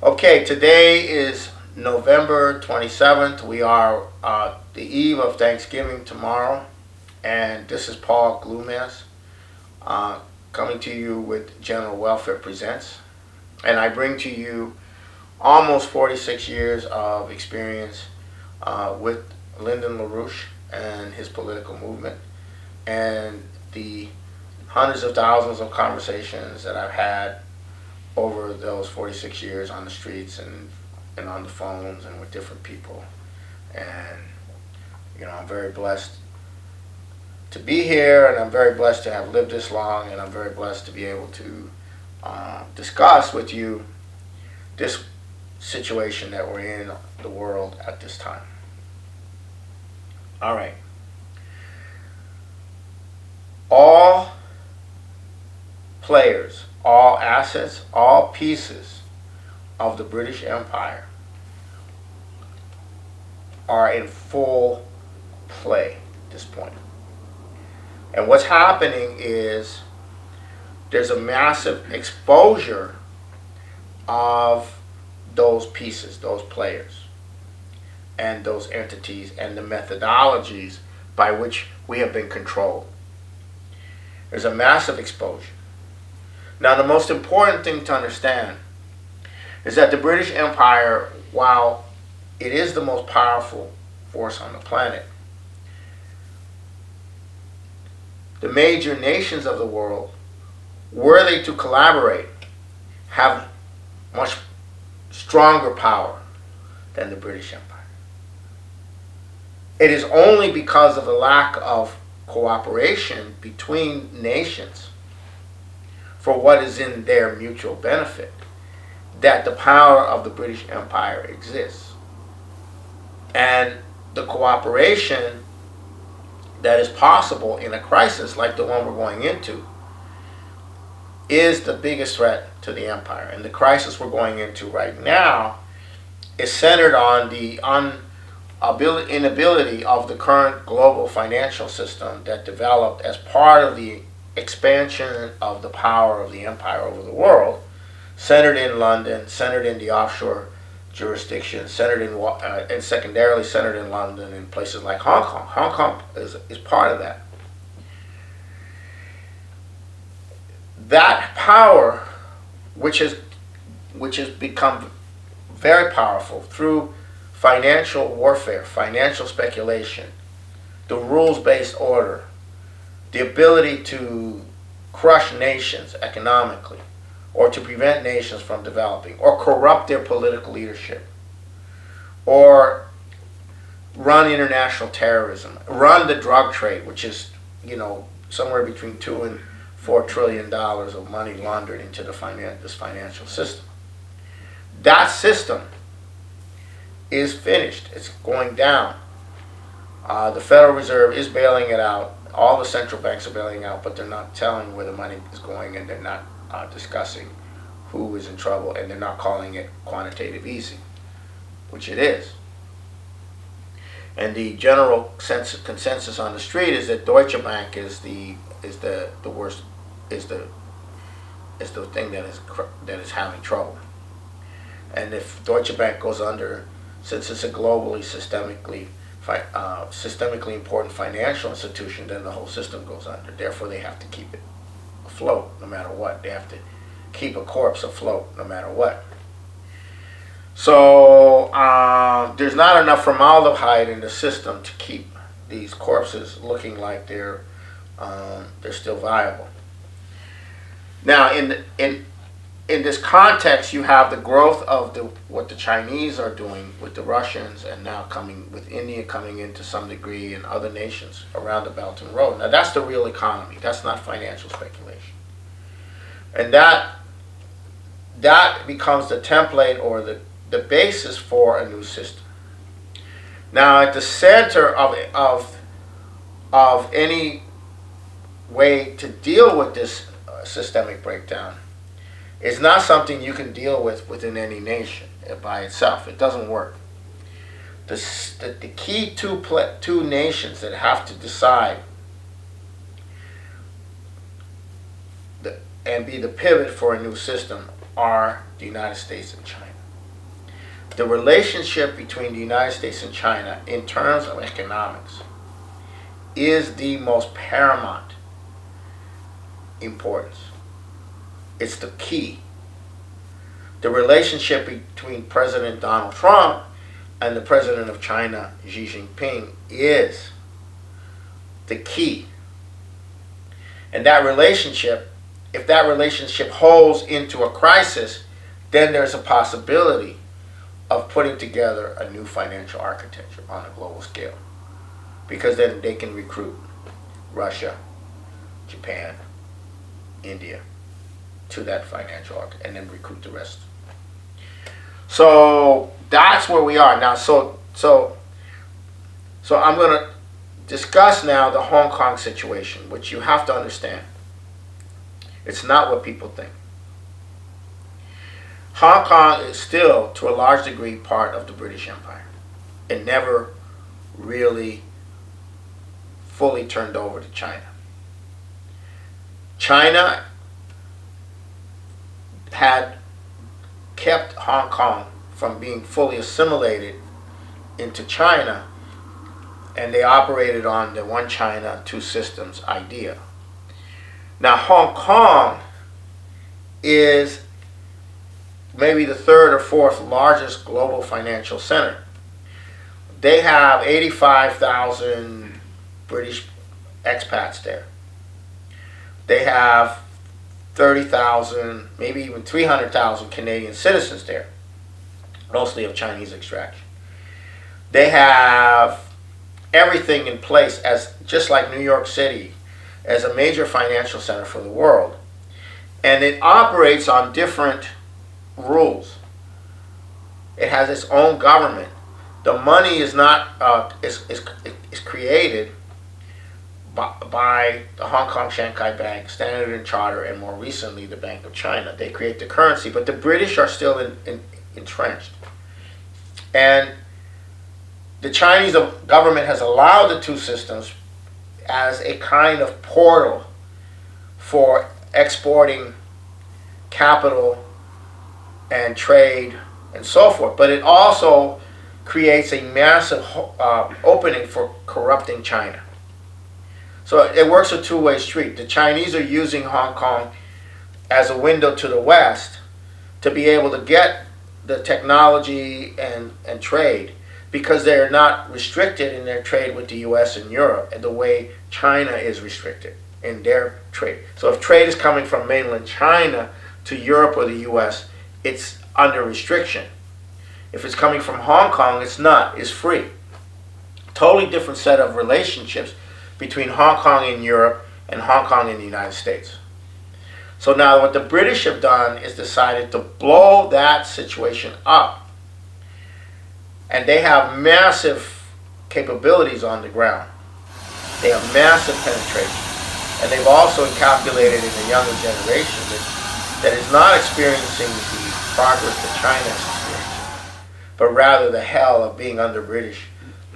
Okay, today is November 27th. We are the eve of Thanksgiving tomorrow, and this is Paul Glumaz coming to you with General Welfare Presents. And I bring to you almost 46 years of experience with Lyndon LaRouche and his political movement, and the hundreds of thousands of conversations that I've had over those 46 years on the streets and on the phones and with different people. And, I'm very blessed to be here, and I'm very blessed to have lived this long, and I'm very blessed to be able to discuss with you this situation that we're in the world at this time. All right. All players, all assets, all pieces of the British Empire are in full play at this point. And what's happening is there's a massive exposure of those pieces, those players, and those entities, and the methodologies by which we have been controlled. There's a massive exposure. Now, the most important thing to understand is that the British Empire, while it is the most powerful force on the planet, the major nations of the world, were they to collaborate, have much stronger power than the British Empire. It is only because of the lack of cooperation between nations for what is in their mutual benefit that the power of the British Empire exists. And the cooperation that is possible in a crisis like the one we're going into is the biggest threat to the empire. And the crisis we're going into right now is centered on the inability of the current global financial system that developed as part of the expansion of the power of the empire over the world, centered in London, centered in the offshore jurisdictions, centered in and secondarily centered in London and places like Hong Kong. Hong Kong is part of that. That power, which has become very powerful through financial warfare, financial speculation, the rules-based order, the ability to crush nations economically, or to prevent nations from developing, or corrupt their political leadership, or run international terrorism, run the drug trade, which is, somewhere between $2 and $4 trillion of money laundered into this financial system. That system is finished. It's going down. The Federal Reserve is bailing it out. All the central banks are bailing out, but they're not telling where the money is going, and they're not discussing who is in trouble, and they're not calling it quantitative easing, which it is. And the general consensus on the street is that Deutsche Bank is the worst, is the thing that is having trouble. And if Deutsche Bank goes under, since it's a globally systemically important financial institution, then the whole system goes under. Therefore, they have to keep it afloat no matter what. They have to keep a corpse afloat no matter what. So there's not enough formaldehyde in the system to keep these corpses looking like they're still viable. Now, in this context, you have the growth of what the Chinese are doing with the Russians, and now with India coming in to some degree, and other nations around the Belt and Road. Now, that's the real economy. That's not financial speculation. And that becomes the template or the basis for a new system. Now, at the center of any way to deal with this systemic breakdown is not something you can deal with within any nation by itself. It doesn't work. The key two nations that have to decide and be the pivot for a new system are the United States and China. the relationship between the United States and China in terms of economics is the most paramount importance. It's the key. The relationship between President Donald Trump and the President of China, Xi Jinping, is the key. And that relationship, if that relationship holds into a crisis, then there's a possibility of putting together a new financial architecture on a global scale. Because then they can recruit Russia, Japan, India to that financial architecture and then recruit the rest. So that's where we are now. So I'm going to discuss now the Hong Kong situation, which you have to understand. It's not what people think. Hong Kong is still, to a large degree, part of the British Empire. It never really fully turned over to China. China had kept Hong Kong from being fully assimilated into China, and they operated on the one China, two systems idea. Now, Hong Kong is maybe the third or fourth largest global financial center. They have 85,000 British expats there. They have 30,000, maybe even 300,000 Canadian citizens there, mostly of Chinese extraction. They have everything in place, as just like New York City, as a major financial center for the world. And it operates on different rules. It has its own government. The money is not is created by the Hong Kong Shanghai Bank, Standard & Chartered, and more recently the Bank of China. They create the currency, but the British are still entrenched. And the Chinese government has allowed the two systems as a kind of portal for exporting capital and trade and so forth. But it also creates a massive opening for corrupting China. So it works a two-way street. The Chinese are using Hong Kong as a window to the West to be able to get the technology and trade, because they're not restricted in their trade with the U.S. and Europe and the way China is restricted in their trade. So if trade is coming from mainland China to Europe or the U.S., it's under restriction. If it's coming from Hong Kong, it's not. It's free. Totally different set of relationships between Hong Kong and Europe and Hong Kong and the United States. So now what the British have done is decided to blow that situation up. And they have massive capabilities on the ground. They have massive penetration. And they've also calculated in the younger generation that is not experiencing the progress that China is experiencing, but rather the hell of being under British,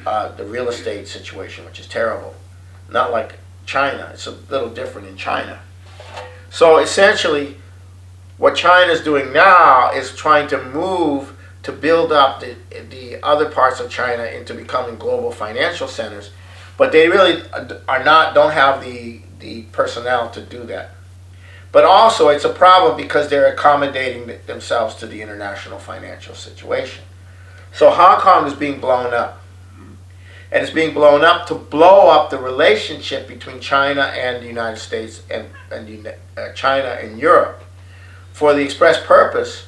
the real estate situation, which is terrible. Not like China. It's a little different in China. So essentially, what China is doing now is trying to move to build up the other parts of China into becoming global financial centers, but they really don't have the personnel to do that. But also it's a problem because they're accommodating themselves to the international financial situation. So Hong Kong is being blown up. And it's being blown up to blow up the relationship between China and the United States and China and Europe, for the express purpose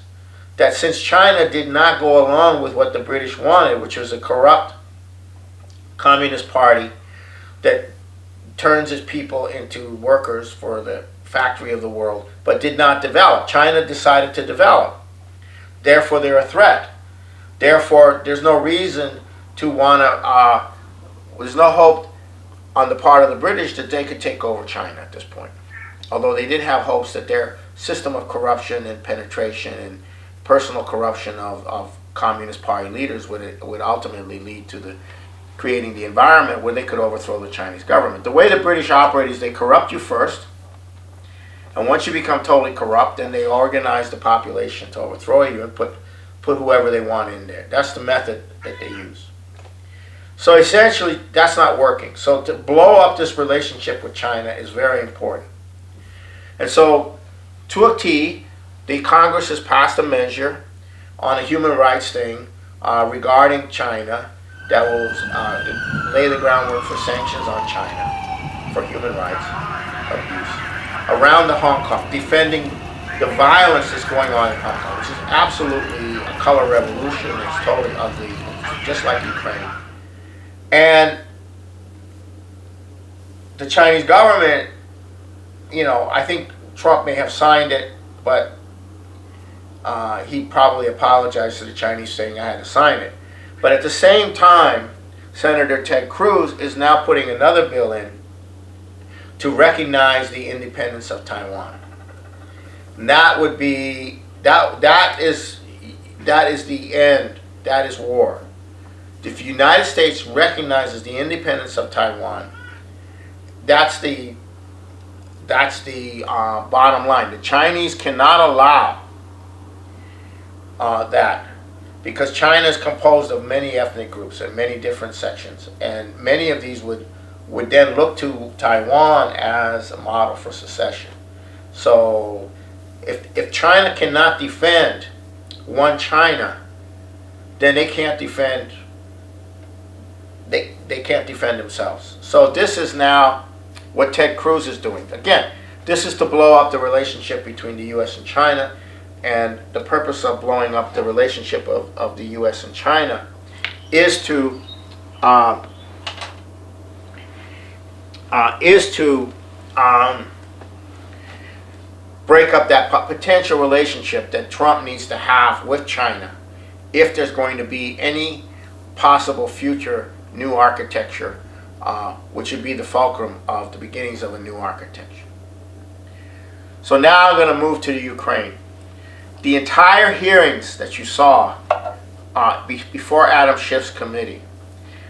that since China did not go along with what the British wanted, which was a corrupt communist party that turns its people into workers for the factory of the world, but did not develop. China decided to develop. Therefore, they're a threat. Therefore, there's no reason to want to, there's no hope on the part of the British that they could take over China at this point. Although they did have hopes that their system of corruption and penetration and personal corruption of Communist Party leaders would ultimately lead to creating the environment where they could overthrow the Chinese government. The way the British operate is they corrupt you first, and once you become totally corrupt, then they organize the population to overthrow you and put put whoever they want in there. That's the method that they use. So essentially, that's not working. So to blow up this relationship with China is very important. And so, to a T, the Congress has passed a measure on a human rights thing regarding China that will lay the groundwork for sanctions on China for human rights abuse around the Hong Kong, defending the violence that's going on in Hong Kong, which is absolutely a color revolution. It's totally ugly, just like Ukraine. And the Chinese government, I think Trump may have signed it, but he probably apologized to the Chinese saying I had to sign it. But at the same time, Senator Ted Cruz is now putting another bill in to recognize the independence of Taiwan. And that would be that is the end. That is war. If the United States recognizes the independence of Taiwan, that's the bottom line. The Chinese cannot allow that, because China is composed of many ethnic groups and many different sections, and many of these would then look to Taiwan as a model for secession. So if China cannot defend one China, then they can't defend themselves. So this is now what Ted Cruz is doing. Again, this is to blow up the relationship between the U.S. and China, and the purpose of blowing up the relationship of the U.S. and China is to break up that potential relationship that Trump needs to have with China if there's going to be any possible future new architecture, which would be the fulcrum of the beginnings of a new architecture. So now I'm going to move to the Ukraine. The entire hearings that you saw before Adam Schiff's committee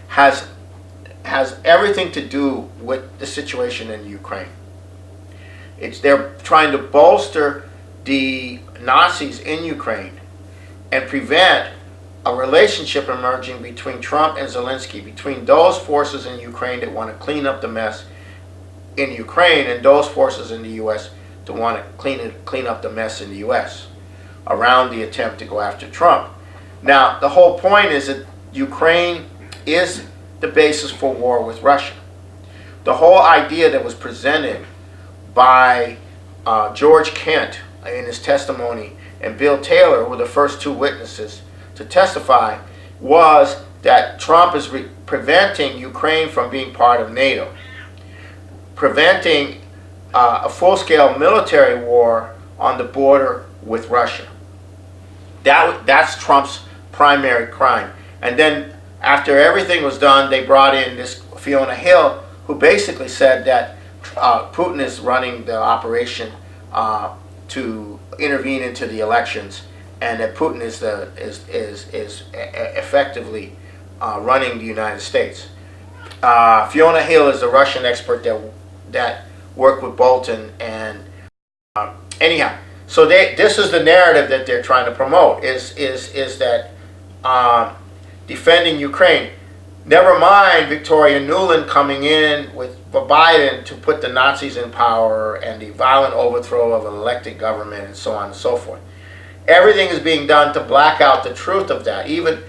has everything to do with the situation in Ukraine. They're trying to bolster the Nazis in Ukraine and prevent a relationship emerging between Trump and Zelensky, between those forces in Ukraine that want to clean up the mess in Ukraine and those forces in the U.S. that want to clean up the mess in the U.S. around the attempt to go after Trump. Now, the whole point is that Ukraine is the basis for war with Russia. The whole idea that was presented by George Kent in his testimony and Bill Taylor, who were the first two witnesses to testify, was that Trump is preventing Ukraine from being part of NATO, preventing a full-scale military war on the border with Russia. That's Trump's primary crime. And then after everything was done, they brought in this Fiona Hill, who basically said that Putin is running the operation to intervene into the elections, and that Putin is effectively running the United States. Fiona Hill is a Russian expert that worked with Bolton, and anyhow, so this is the narrative that they're trying to promote: is that defending Ukraine. Never mind Victoria Nuland coming in with Biden to put the Nazis in power and the violent overthrow of an elected government and so on and so forth. Everything is being done to black out the truth of that, even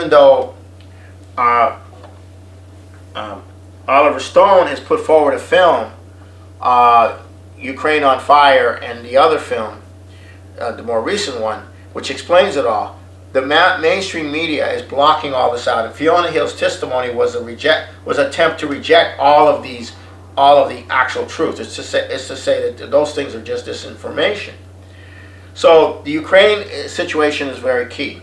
though Oliver Stone has put forward a film, Ukraine on Fire, and the other film, the more recent one, which explains it all. The mainstream media is blocking all this out, and Fiona Hill's testimony was an attempt to reject all of the actual truth. It's to say that those things are just disinformation. So the Ukraine situation is very key.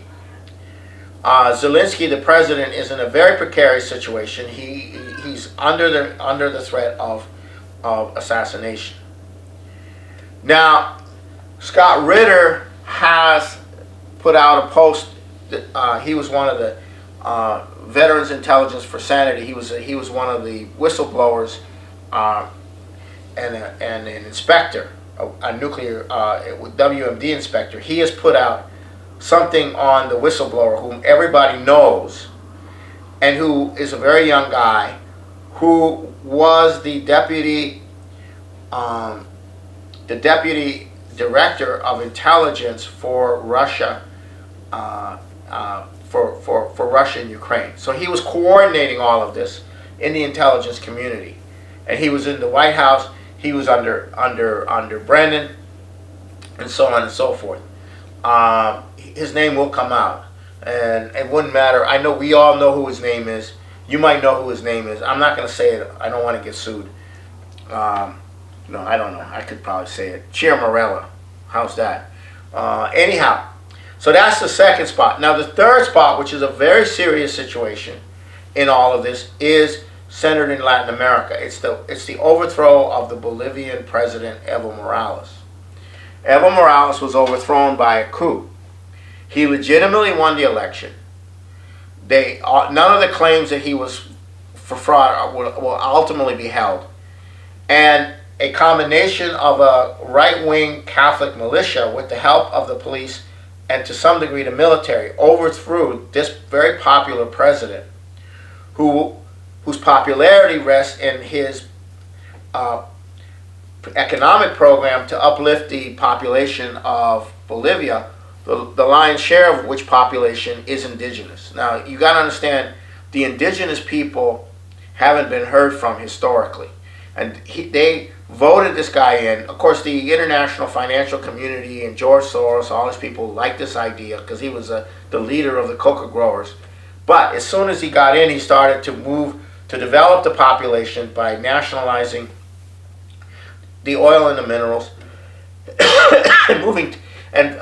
Zelensky, the president, is in a very precarious situation. He's under the threat of assassination. Now, Scott Ritter has put out a post that he was one of the Veterans Intelligence for Sanity. He was one of the whistleblowers and an inspector, a nuclear WMD inspector. He has put out something on the whistleblower, whom everybody knows, and who is a very young guy, who was the deputy director of intelligence for Russia, for Russia and Ukraine. So he was coordinating all of this in the intelligence community, and he was in the White House. He was under Brennan, and so on and so forth. His name will come out, and it wouldn't matter. I know we all know who his name is. You might know who his name is. I'm not going to say it. I don't want to get sued. No, I don't know. I could probably say it. Chair Morella. How's that? Anyhow, so that's the second spot. Now the third spot, which is a very serious situation in all of this, is centered in Latin America. It's the overthrow of the Bolivian president Evo Morales. Evo Morales was overthrown by a coup. He legitimately won the election. None of the claims that he was for fraud will ultimately be held. And a combination of a right-wing Catholic militia with the help of the police and to some degree the military overthrew this very popular president whose popularity rests in his economic program to uplift the population of Bolivia, the lion's share of which population is indigenous. Now, you got to understand, the indigenous people haven't been heard from historically. And they voted this guy in. Of course, the international financial community and George Soros, all these people liked this idea because he was the leader of the coca growers. But as soon as he got in, he started to move to develop the population by nationalizing the oil and the minerals, and moving. In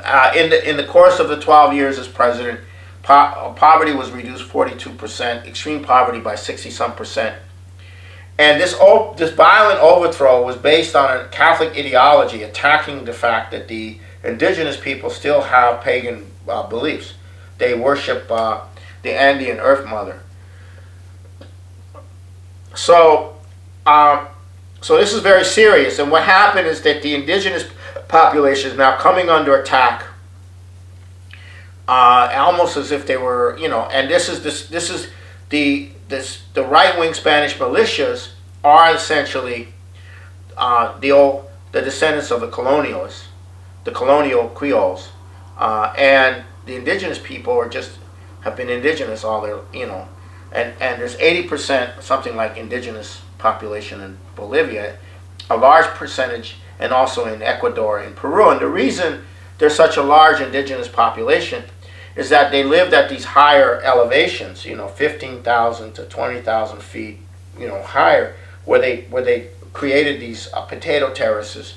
the course of the 12 years as president, poverty was reduced 42%, extreme poverty by 60-some%. And this violent overthrow was based on a Catholic ideology attacking the fact that the indigenous people still have pagan beliefs. They worship the Andean Earth Mother. So this is very serious. And what happened is that the indigenous population is now coming under attack, almost as if they were, And this is the right-wing Spanish militias are essentially the descendants of the colonialists, the colonial Creoles, and the indigenous people have been indigenous all their, and there's 80% something like indigenous population in Bolivia, a large percentage, and also in Ecuador and Peru. And the reason there's such a large indigenous population is that they lived at these higher elevations, 15,000 to 20,000 feet, higher, where they created these potato terraces,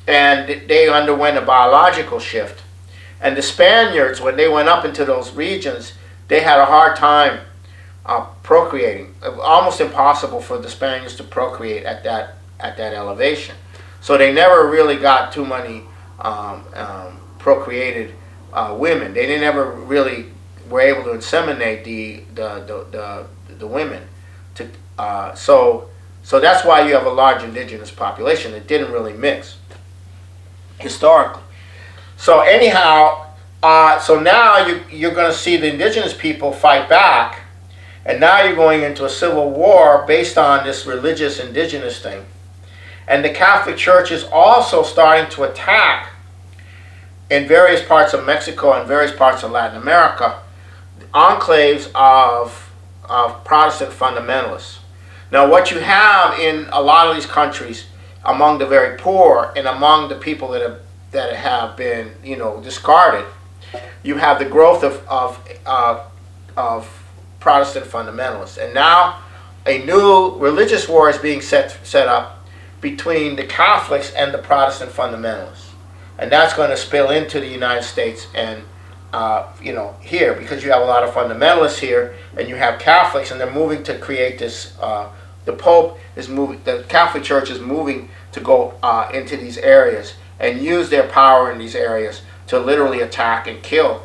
and they underwent a biological shift. And the Spaniards, when they went up into those regions, they had a hard time procreating. Almost impossible for the Spaniards to procreate at that elevation. So they never really got too many procreated women. They never really were able to inseminate the women. So that's why you have a large indigenous population that didn't really mix historically. So anyhow, so now you're going to see the indigenous people fight back, and now you're going into a civil war based on this religious indigenous thing. And the Catholic Church is also starting to attack in various parts of Mexico and various parts of Latin America, enclaves of Protestant fundamentalists. Now, what you have in a lot of these countries, among the very poor and among the people that have been, discarded, you have the growth of Protestant fundamentalists. And now a new religious war is being set up between the Catholics and the Protestant fundamentalists. And that's going to spill into the United States and, here, because you have a lot of fundamentalists here, and you have Catholics, and they're moving to create this, the Pope is moving, the Catholic Church is moving to go into these areas and use their power in these areas to literally attack and kill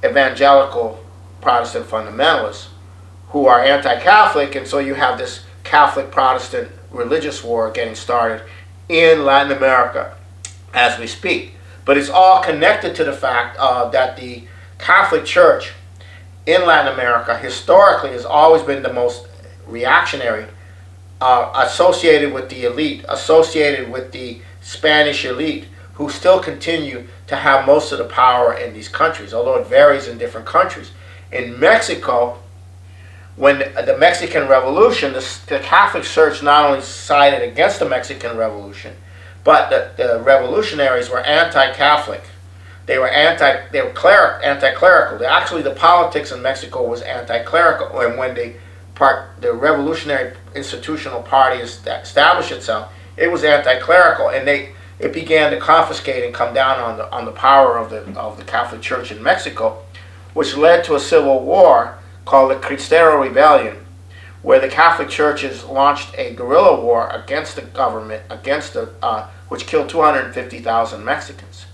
evangelical Protestant fundamentalists who are anti-Catholic, and so you have this Catholic-Protestant religious war getting started in Latin America. as we speak. But it's all connected to the fact that the Catholic Church in Latin America historically has always been the most reactionary, associated with the elite, associated with the Spanish elite, who still continue to have most of the power in these countries, although it varies in different countries. In Mexico, when the Mexican Revolution, the Catholic Church not only sided against the Mexican Revolution, but the revolutionaries were anti-Catholic. They were anti-clerical. Actually, the politics in Mexico was anti-clerical. And when the revolutionary institutional party established itself, it was anti-clerical, and it began to confiscate and come down on the power of the Catholic Church in Mexico, which led to a civil war called the Cristero Rebellion, where the Catholic churches launched a guerrilla war against the government, which killed 250,000 Mexicans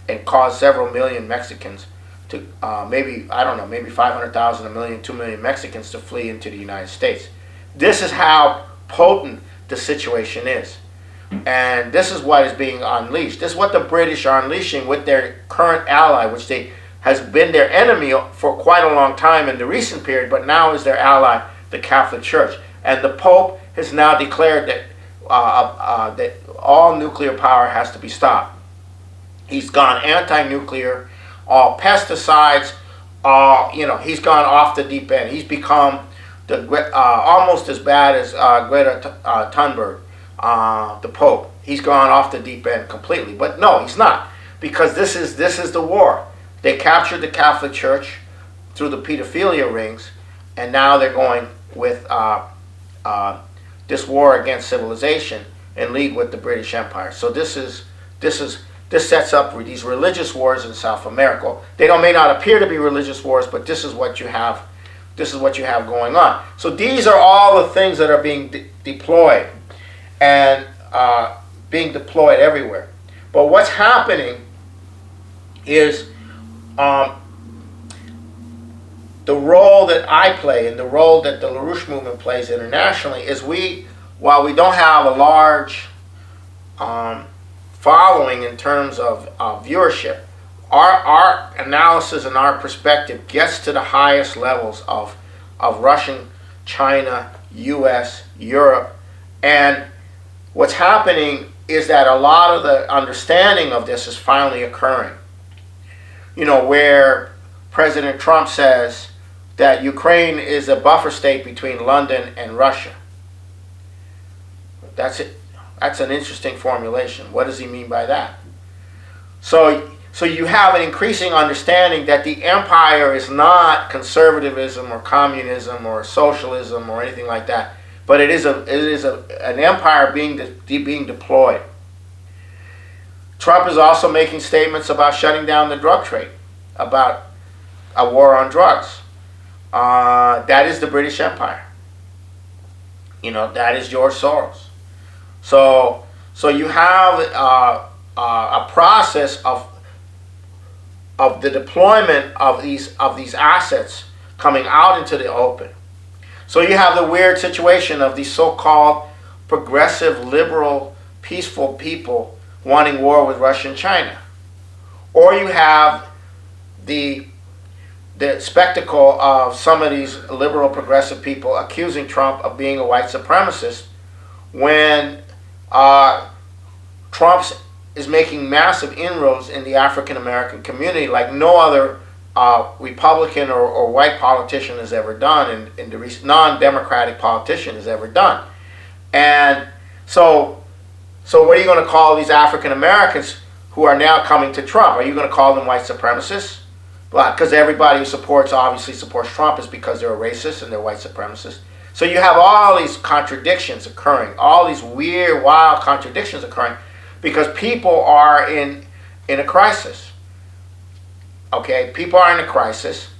and caused several million Mexicans to maybe 500,000, a million, 2 million Mexicans to flee into the United States. This is how potent the situation is. And this is what is being unleashed. This is what the British are unleashing with their current ally, which has been their enemy for quite a long time in the recent period, but now is their ally, the Catholic Church. And the Pope has now declared that all nuclear power has to be stopped. He's gone anti-nuclear, all pesticides, he's gone off the deep end. He's become almost as bad as Greta Thunberg, the Pope. He's gone off the deep end completely. But no, he's not, because this is the war. They captured the Catholic Church through the pedophilia rings, and now they're going with this war against civilization in league with the British Empire. So this sets up these religious wars in South America. They may not appear to be religious wars, but this is what you have. This is what you have going on. So these are all the things that are being deployed, and being deployed everywhere. But what's happening is the role that I play and the role that the LaRouche movement plays internationally is while we don't have a large following in terms of viewership, our analysis and our perspective gets to the highest levels of Russian, China, U.S., Europe, and what's happening is that a lot of the understanding of this is finally occurring. Where President Trump says that Ukraine is a buffer state between London and Russia. That's it. That's an interesting formulation. What does he mean by that? So you have an increasing understanding that the empire is not conservatism or communism or socialism or anything like that, but it is an empire being deployed. Trump is also making statements about shutting down the drug trade, about a war on drugs. That is the British Empire. That is George Soros. So you have a process of the deployment of these assets coming out into the open. So you have the weird situation of these so-called progressive, liberal, peaceful people wanting war with Russia and China. Or you have the spectacle of some of these liberal, progressive people accusing Trump of being a white supremacist when Trump is making massive inroads in the African American community like no other Republican or white politician has ever done, in the recent non-democratic politician has ever done. And so what are you going to call these African Americans who are now coming to Trump? Are you going to call them white supremacists? Because everybody who obviously supports Trump is because they're a racist and they're white supremacists. So you have all these contradictions occurring, all these weird, wild contradictions occurring, because people are in a crisis. Okay, people are in a crisis,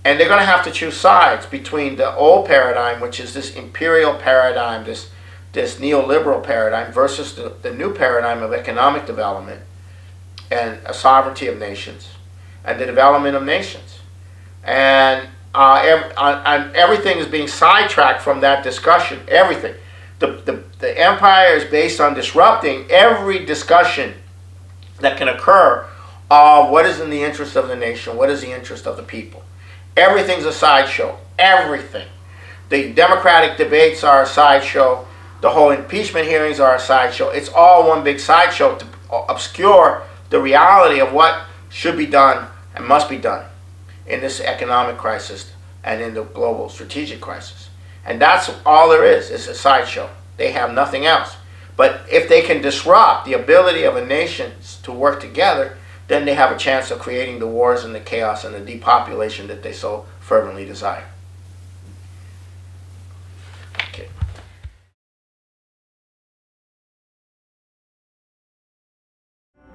and they're going to have to choose sides between the old paradigm, which is this imperial paradigm, this neoliberal paradigm, versus the new paradigm of economic development and a sovereignty of nations and the development of nations. And everything is being sidetracked from that discussion. Everything. The empire is based on disrupting every discussion that can occur of what is in the interest of the nation, what is the interest of the people. Everything's a sideshow. Everything. The Democratic debates are a sideshow. The whole impeachment hearings are a sideshow. It's all one big sideshow to obscure the reality of what should be done and must be done in this economic crisis and in the global strategic crisis. And that's all there is. It's a sideshow. They have nothing else. But if they can disrupt the ability of a nation to work together, then they have a chance of creating the wars and the chaos and the depopulation that they so fervently desire. Okay.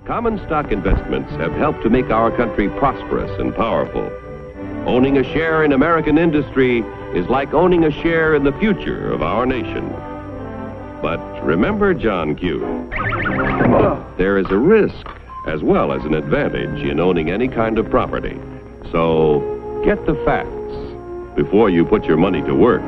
Common stock investments have helped to make our country prosperous and powerful. Owning a share in American industry is like owning a share in the future of our nation. But remember John Q. There is a risk as well as an advantage in owning any kind of property. So get the facts before you put your money to work.